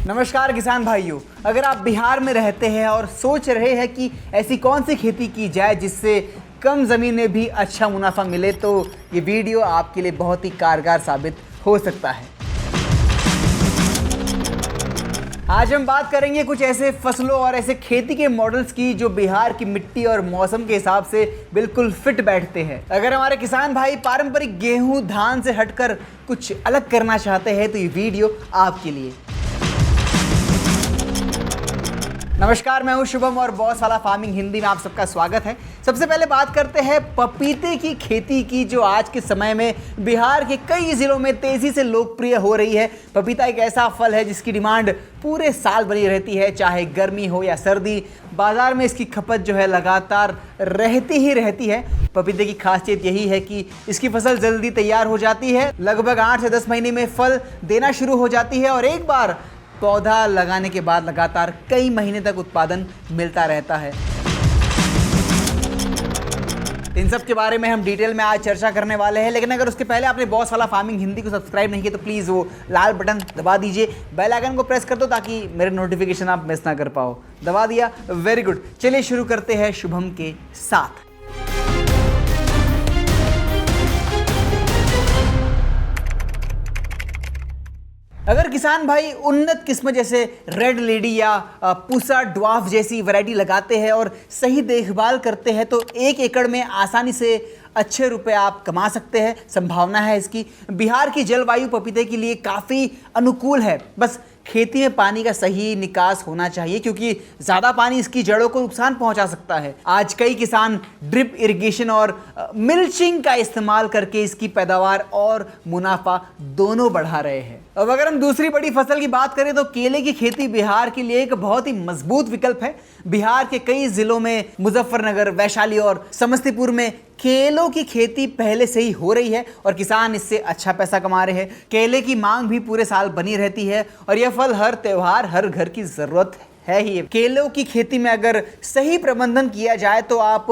नमस्कार किसान भाइयों, अगर आप बिहार में रहते हैं और सोच रहे हैं कि ऐसी कौन सी खेती की जाए जिससे कम ज़मीन में भी अच्छा मुनाफा मिले, तो ये वीडियो आपके लिए बहुत ही कारगर साबित हो सकता है। आज हम बात करेंगे कुछ ऐसे फसलों और ऐसे खेती के मॉडल्स की जो बिहार की मिट्टी और मौसम के हिसाब से बिल्कुल फिट बैठते हैं। अगर हमारे किसान भाई पारंपरिक गेहूं धान से हटकर कुछ अलग करना चाहते हैं तो ये वीडियो आपके लिए। नमस्कार, मैं हूं शुभम और बॉस वाला फार्मिंग हिंदी में आप सबका स्वागत है। सबसे पहले बात करते हैं पपीते की खेती की, जो आज के समय में बिहार के कई ज़िलों में तेज़ी से लोकप्रिय हो रही है। पपीता एक ऐसा फल है जिसकी डिमांड पूरे साल बनी रहती है, चाहे गर्मी हो या सर्दी। बाज़ार में इसकी खपत जो है लगातार रहती ही रहती है। पपीते की खासियत यही है कि इसकी फसल जल्दी तैयार हो जाती है, लगभग 8 से 10 महीने में फल देना शुरू हो जाती है और एक बार पौधा लगाने के बाद लगातार कई महीने तक उत्पादन मिलता रहता है। इन सब के बारे में हम डिटेल में आज चर्चा करने वाले हैं, लेकिन अगर उसके पहले आपने बॉस वाला फार्मिंग हिंदी को सब्सक्राइब नहीं किया तो प्लीज़ वो लाल बटन दबा दीजिए, बेल आइकन को प्रेस कर दो ताकि मेरे नोटिफिकेशन आप मिस ना कर पाओ। दबा दिया, वेरी गुड। चलिए शुरू करते हैं शुभम के साथ। अगर किसान भाई उन्नत किस्म जैसे रेड लेडी या पूसा ड्वार्फ जैसी वैरायटी लगाते हैं और सही देखभाल करते हैं तो 1 एकड़ में आसानी से अच्छे रुपए आप कमा सकते हैं। संभावना है इसकी। बिहार की जलवायु पपीते के लिए काफ़ी अनुकूल है, बस खेती में पानी का सही निकास होना चाहिए क्योंकि ज़्यादा पानी इसकी जड़ों को नुकसान पहुंचा सकता है। आज कई किसान ड्रिप इरिगेशन और मिल्चिंग का इस्तेमाल करके इसकी पैदावार और मुनाफा दोनों बढ़ा रहे हैं। अब अगर हम दूसरी बड़ी फसल की बात करें तो केले की खेती बिहार के लिए एक बहुत ही मजबूत विकल्प है। बिहार के कई जिलों में मुजफ्फरनगर, वैशाली और समस्तीपुर में केलों की खेती पहले से ही हो रही है और किसान इससे अच्छा पैसा कमा रहे हैं। केले की मांग भी पूरे साल बनी रहती है और यह फल हर त्योहार, हर घर की जरूरत है ही। केलों की खेती में अगर सही प्रबंधन किया जाए तो आप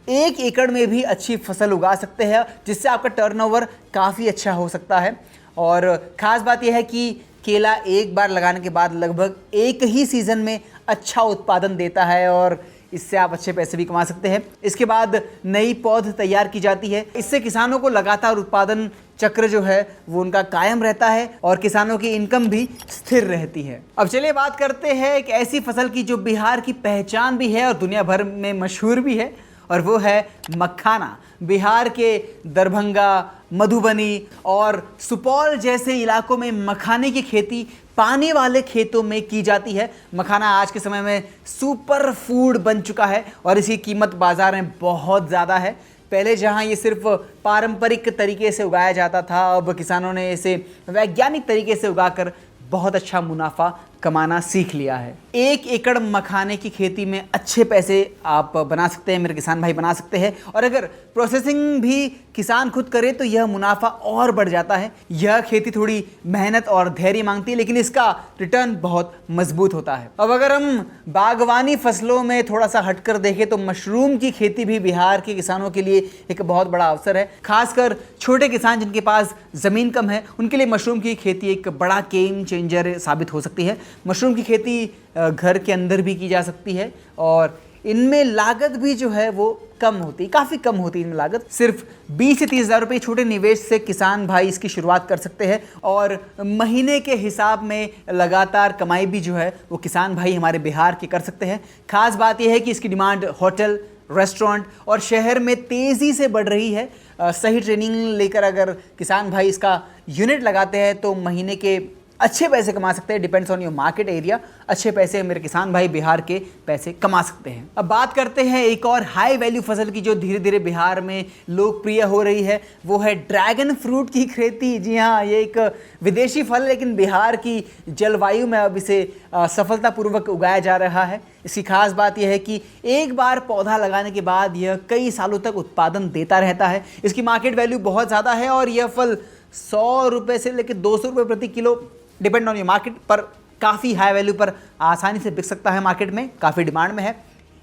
1 एकड़ में भी अच्छी फसल उगा सकते हैं, जिससे आपका टर्नओवर काफ़ी अच्छा हो सकता है। और ख़ास बात यह है कि केला एक बार लगाने के बाद लगभग एक ही सीज़न में अच्छा उत्पादन देता है और इससे आप अच्छे पैसे भी कमा सकते हैं। इसके बाद नई पौध तैयार की जाती है। इससे किसानों को लगातार उत्पादन चक्र जो है वो उनका कायम रहता है और किसानों की इनकम भी स्थिर रहती है। अब चलिए बात करते हैं एक ऐसी फसल की जो बिहार की पहचान भी है और दुनिया भर में मशहूर भी है, और वो है मखाना। बिहार के दरभंगा, मधुबनी और सुपौल जैसे इलाकों में मखाने की खेती पानी वाले खेतों में की जाती है। मखाना आज के समय में सुपर फूड बन चुका है और इसकी कीमत बाजार में बहुत ज़्यादा है। पहले जहां ये सिर्फ पारंपरिक तरीके से उगाया जाता था, अब किसानों ने इसे वैज्ञानिक तरीके से उगाकर बहुत अच्छा मुनाफा कमाना सीख लिया है। 1 एकड़ मखाने की खेती में अच्छे पैसे आप बना सकते हैं, मेरे किसान भाई बना सकते हैं। और अगर प्रोसेसिंग भी किसान खुद करे तो यह मुनाफा और बढ़ जाता है। यह खेती थोड़ी मेहनत और धैर्य मांगती है, लेकिन इसका रिटर्न बहुत मजबूत होता है। अब अगर हम बागवानी फसलों में थोड़ा सा हटकर देखें तो मशरूम की खेती भी बिहार के किसानों के लिए एक बहुत बड़ा अवसर है। खासकर छोटे किसान जिनके पास ज़मीन कम है, उनके लिए मशरूम की खेती एक बड़ा गेम चेंजर साबित हो सकती है। मशरूम की खेती घर के अंदर भी की जा सकती है और इनमें लागत भी जो है वो कम होती है, काफ़ी कम होती है इनमें लागत। सिर्फ 20 से 30 हज़ार रुपये छोटे निवेश से किसान भाई इसकी शुरुआत कर सकते हैं और महीने के हिसाब में लगातार कमाई भी जो है वो किसान भाई हमारे बिहार के कर सकते हैं। खास बात यह है कि इसकी डिमांड होटल, रेस्टोरेंट और शहर में तेज़ी से बढ़ रही है। सही ट्रेनिंग लेकर अगर किसान भाई इसका यूनिट लगाते हैं तो महीने के अच्छे पैसे कमा सकते हैं। Depends on your market area. अच्छे पैसे मेरे किसान भाई बिहार के पैसे कमा सकते हैं। अब बात करते हैं एक और हाई वैल्यू फसल की जो धीरे धीरे बिहार में लोकप्रिय हो रही है, वो है ड्रैगन फ्रूट की खेती। जी हाँ, ये एक विदेशी फल है लेकिन बिहार की जलवायु में अब इसे सफलतापूर्वक उगाया जा रहा है। इसकी खास बात यह है कि एक बार पौधा लगाने के बाद यह कई सालों तक उत्पादन देता रहता है। इसकी मार्केट वैल्यू बहुत ज़्यादा है और यह फल 100 रुपये से लेकर 200 रुपये प्रति kilo, depend on your market, पर काफ़ी हाई वैल्यू पर आसानी से बिक सकता है। मार्केट में काफ़ी डिमांड में है।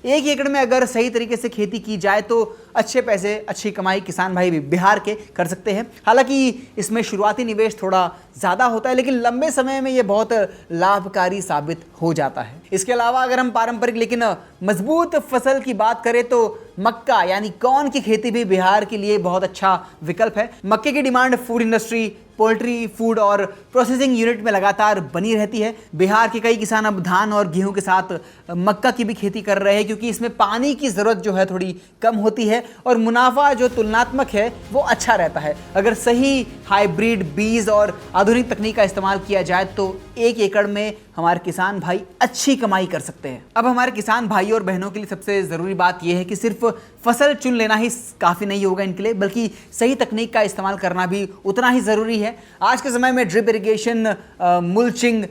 1 एकड़ में अगर सही तरीके से खेती की जाए तो अच्छे पैसे, अच्छी कमाई किसान भाई भी बिहार के कर सकते हैं। हालांकि इसमें शुरुआती निवेश थोड़ा ज़्यादा होता है, लेकिन लंबे समय में ये बहुत लाभकारी साबित हो जाता है। इसके अलावा अगर हम पारंपरिक लेकिन मजबूत फसल की बात करें तो मक्का यानी कॉर्न की खेती भी बिहार के लिए बहुत अच्छा विकल्प है। मक्के की demand food industry, poultry, food और प्रोसेसिंग यूनिट में लगातार बनी रहती है। बिहार के कई किसान अब धान और गेहूं के साथ मक्का की भी खेती कर रहे हैं, क्योंकि इसमें पानी की ज़रूरत जो है थोड़ी कम होती है और मुनाफा जो तुलनात्मक है वो अच्छा रहता है। अगर सही हाइब्रिड बीज और आधुनिक तकनीक का इस्तेमाल किया जाए तो 1 एकड़ में हमारे किसान भाई अच्छी कमाई कर सकते हैं। अब हमारे किसान भाइयों और बहनों के लिए सबसे ज़रूरी बात यह है कि सिर्फ फसल चुन लेना ही काफ़ी नहीं होगा इनके लिए, बल्कि सही तकनीक का इस्तेमाल करना भी उतना ही ज़रूरी है। आज के समय में ड्रिप इरिगेशन, मुल्चिंग,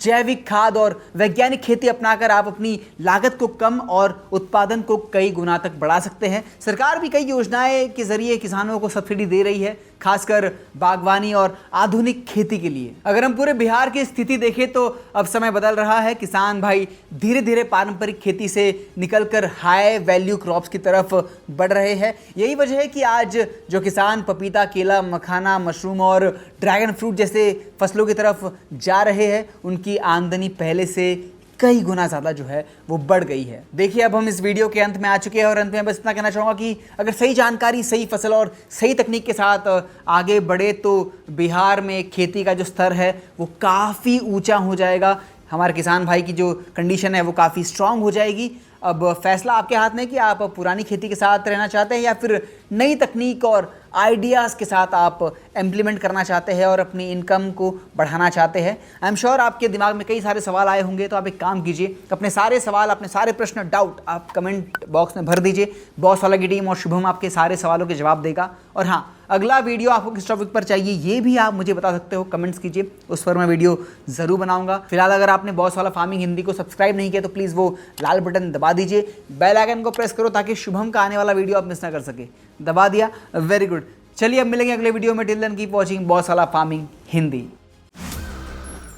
जैविक खाद और वैज्ञानिक खेती अपनाकर आप अपनी लागत को कम और उत्पादन को कई गुना तक बढ़ा सकते हैं। सरकार भी कई योजनाएं के जरिए किसानों को सब्सिडी दे रही है, खासकर बागवानी और आधुनिक खेती के लिए। अगर हम पूरे बिहार की स्थिति देखें तो अब समय बदल रहा है। किसान भाई धीरे धीरे पारंपरिक खेती से निकलकर हाई वैल्यू क्रॉप्स की तरफ बढ़ रहे हैं। यही वजह है कि आज जो किसान पपीता, केला, मखाना, मशरूम और ड्रैगन फ्रूट जैसे फसलों की तरफ जा रहे हैं, उनकी आमदनी पहले से कई गुना ज़्यादा जो है वो बढ़ गई है। देखिए, अब हम इस वीडियो के अंत में आ चुके हैं और अंत में बस इतना कहना चाहूँगा कि अगर सही जानकारी, सही फसल और सही तकनीक के साथ आगे बढ़े तो बिहार में खेती का जो स्तर है वो काफ़ी ऊंचा हो जाएगा। हमारे किसान भाई की जो कंडीशन है वो काफ़ी स्ट्रांग हो जाएगी। अब फैसला आपके हाथ में है कि आप पुरानी खेती के साथ रहना चाहते हैं या फिर नई तकनीक और आइडियाज़ के साथ आप इम्प्लीमेंट करना चाहते हैं और अपनी इनकम को बढ़ाना चाहते हैं। आई एम श्योर आपके दिमाग में कई सारे सवाल आए होंगे, तो आप एक काम कीजिए, अपने सारे सवाल, अपने सारे प्रश्न, डाउट आप कमेंट बॉक्स में भर दीजिए। बॉस वाला की टीम और शुभम आपके सारे सवालों के जवाब देगा। और हाँ, अगला वीडियो आपको किस टॉपिक पर चाहिए ये भी आप मुझे बता सकते हो, कमेंट्स कीजिए, उस पर मैं वीडियो ज़रूर बनाऊंगा। फिलहाल अगर आपने बॉस वाला फार्मिंग हिंदी को सब्सक्राइब नहीं किया तो प्लीज़ वो लाल बटन दबा दीजिए, बेल आइकन को प्रेस करो ताकि शुभम का आने वाला वीडियो आप मिस ना कर सके। दबा दिया, वेरी गुड। चलिए अब मिलेंगे अगले वीडियो में। Till then keep watching boss वाला फार्मिंग हिंदी।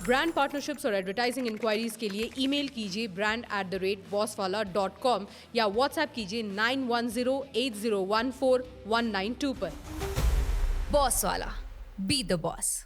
ब्रांड पार्टनरशिप्स और एडवर्टाइजिंग इंक्वायरीज के लिए ईमेल कीजिए brand@bosswala.com या व्हाट्सएप कीजिए 9108014192 पर। बॉस वाला, बी द बॉस।